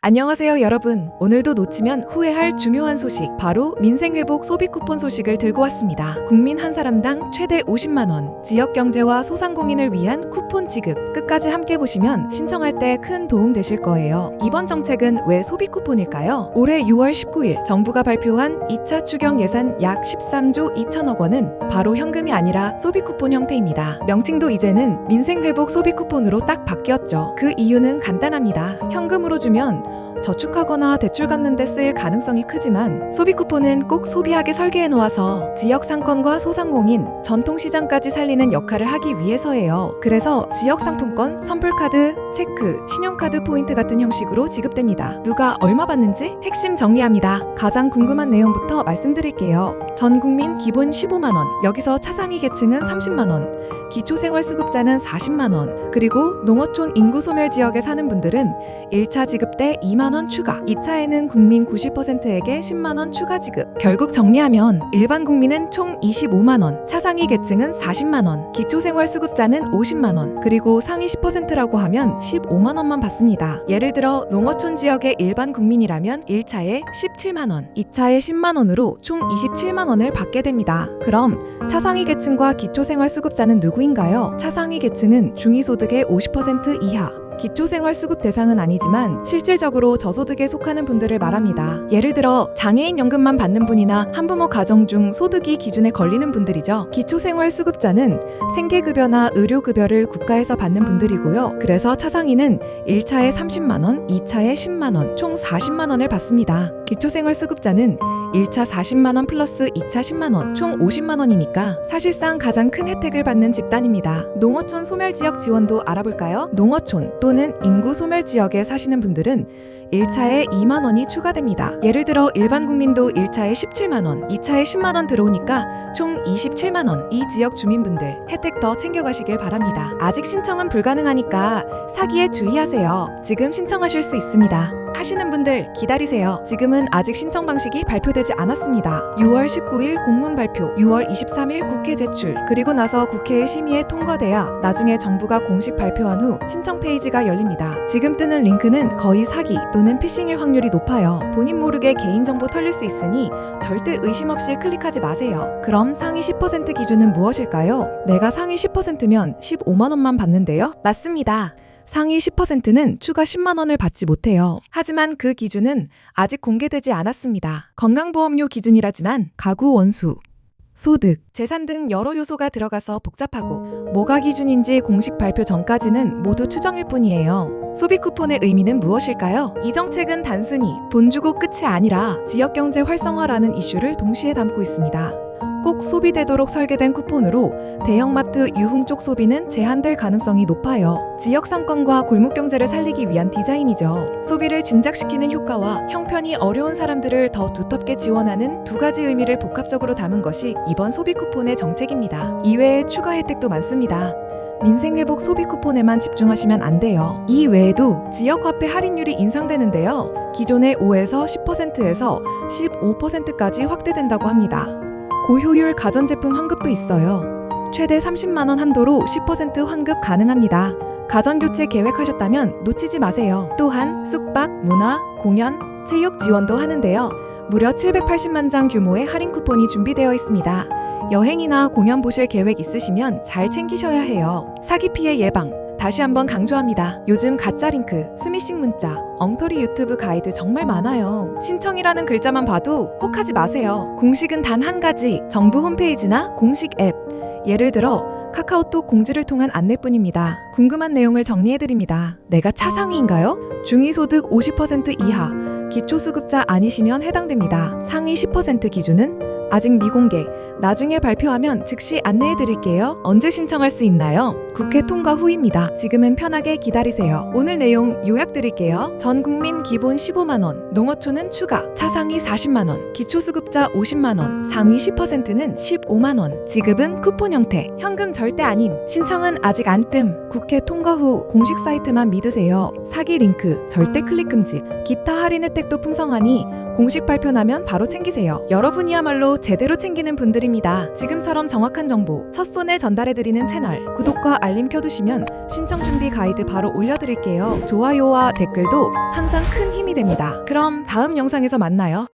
안녕하세요 여러분. 오늘도 놓치면 후회할 중요한 소식, 바로 민생회복 소비 쿠폰 소식을 들고 왔습니다. 국민 한 사람당 최대 50만원, 지역경제와 소상공인을 위한 쿠폰 지급, 끝까지 함께 보시면 신청할 때 큰 도움 되실 거예요. 이번 정책은 왜 소비 쿠폰일까요? 올해 6월 19일 정부가 발표한 2차 추경 예산 약 13조 2천억 원은 바로 현금이 아니라 소비 쿠폰 형태입니다. 명칭도 이제는 민생회복 소비 쿠폰으로 딱 바뀌었죠. 그 이유는 간단합니다. 현금으로 주면 저축하거나 대출 갚는 데 쓰일 가능성이 크지만 소비 쿠폰은 꼭 소비하게 설계해 놓아서 지역 상권과 소상공인, 전통시장까지 살리는 역할을 하기 위해서예요. 그래서 지역 상품권, 선불카드, 체크, 신용카드 포인트 같은 형식으로 지급됩니다. 누가 얼마 받는지 핵심 정리합니다. 가장 궁금한 내용부터 말씀드릴게요. 전 국민 기본 15만원, 여기서 차상위 계층은 30만원, 기초생활수급자는 40만원, 그리고 농어촌 인구 소멸 지역에 사는 분들은 1차 지급 때 2만원 추가, 2차에는 국민 90%에게 10만원 추가 지급. 결국 정리하면 일반 국민은 총 25만원, 차상위 계층은 40만원, 기초생활수급자는 50만원, 그리고 상위 10%라고 하면 15만원만 받습니다. 예를 들어 농어촌 지역의 일반 국민이라면 1차에 17만원, 2차에 10만원으로 총 27만원을 받게 됩니다. 그럼 차상위 계층과 기초생활수급자는 누구인가요? 차상위 계층은 중위소득의 50% 이하, 기초생활수급 대상은 아니지만 실질적으로 저소득에 속하는 분들을 말합니다. 예를 들어 장애인 연금만 받는 분이나 한부모 가정 중 소득이 기준에 걸리는 분들이죠. 기초생활수급자는 생계급여나 의료급여를 국가에서 받는 분들이고요. 그래서 차상위는 1차에 30만원, 2차에 10만원, 총 40만원을 받습니다. 기초생활수급자는 1차 40만원 플러스 2차 10만원, 총 50만원이니까 사실상 가장 큰 혜택을 받는 집단입니다. 농어촌 소멸지역 지원도 알아볼까요? 농어촌 또는 인구 소멸지역에 사시는 분들은 1차에 2만원이 추가됩니다. 예를 들어 일반 국민도 1차에 17만원, 2차에 10만원 들어오니까 총 27만원, 이 지역 주민분들 혜택 더 챙겨가시길 바랍니다. 아직 신청은 불가능하니까 사기에 주의하세요. 지금 신청하실 수 있습니다. 하시는 분들 기다리세요. 지금은 아직 신청 방식이 발표되지 않았습니다. 6월 19일 공문 발표, 6월 23일 국회 제출, 그리고 나서 국회의 심의에 통과돼야 나중에 정부가 공식 발표한 후 신청 페이지가 열립니다. 지금 뜨는 링크는 거의 사기 또는 피싱일 확률이 높아요. 본인 모르게 개인정보 털릴 수 있으니 절대 의심 없이 클릭하지 마세요. 그럼 상위 10% 기준은 무엇일까요? 내가 상위 10%면 15만원만 받는데요? 맞습니다. 상위 10%는 추가 10만원을 받지 못해요. 하지만 그 기준은 아직 공개되지 않았습니다. 건강보험료 기준이라지만 가구 원수, 소득, 재산 등 여러 요소가 들어가서 복잡하고 뭐가 기준인지 공식 발표 전까지는 모두 추정일 뿐이에요. 소비 쿠폰의 의미는 무엇일까요? 이 정책은 단순히 돈 주고 끝이 아니라 지역경제 활성화라는 이슈를 동시에 담고 있습니다. 꼭 소비되도록 설계된 쿠폰으로 대형마트, 유흥 쪽 소비는 제한될 가능성이 높아요. 지역 상권과 골목 경제를 살리기 위한 디자인이죠. 소비를 진작시키는 효과와 형편이 어려운 사람들을 더 두텁게 지원하는 두 가지 의미를 복합적으로 담은 것이 이번 소비 쿠폰의 정책입니다. 이외에 추가 혜택도 많습니다. 민생회복 소비 쿠폰에만 집중하시면 안 돼요. 이 외에도 지역화폐 할인율이 인상되는데요. 기존의 5에서 10%에서 15%까지 확대된다고 합니다. 고효율 가전제품 환급도 있어요. 최대 30만원 한도로 10% 환급 가능합니다. 가전교체 계획하셨다면 놓치지 마세요. 또한 숙박, 문화, 공연, 체육 지원도 하는데요. 무려 780만 장 규모의 할인 쿠폰이 준비되어 있습니다. 여행이나 공연 보실 계획 있으시면 잘 챙기셔야 해요. 사기 피해 예방, 다시 한번 강조합니다. 요즘 가짜 링크, 스미싱 문자, 엉터리 유튜브 가이드 정말 많아요. 신청이라는 글자만 봐도 혹하지 마세요. 공식은 단 한 가지, 정부 홈페이지나 공식 앱, 예를 들어 카카오톡 공지를 통한 안내뿐입니다. 궁금한 내용을 정리해드립니다. 내가 차상위인가요? 중위소득 50% 이하, 기초수급자 아니시면 해당됩니다. 상위 10% 기준은 아직 미공개, 나중에 발표하면 즉시 안내해드릴게요. 언제 신청할 수 있나요? 국회 통과 후입니다. 지금은 편하게 기다리세요. 오늘 내용 요약드릴게요. 전 국민 기본 15만원, 농어촌은 추가, 차상위 40만원, 기초수급자 50만원, 상위 10%는 15만원. 지급은 쿠폰 형태, 현금 절대 아님. 신청은 아직 안 뜸. 국회 통과 후 공식 사이트만 믿으세요. 사기 링크, 절대 클릭 금지. 기타 할인 혜택도 풍성하니 공식 발표 나면 바로 챙기세요. 여러분이야말로 제대로 챙기는 분들입니다. 지금처럼 정확한 정보 첫손에 전달해드리는 채널 구독과 알림 켜두시면 신청 준비 가이드 바로 올려드릴게요. 좋아요와 댓글도 항상 큰 힘이 됩니다. 그럼 다음 영상에서 만나요.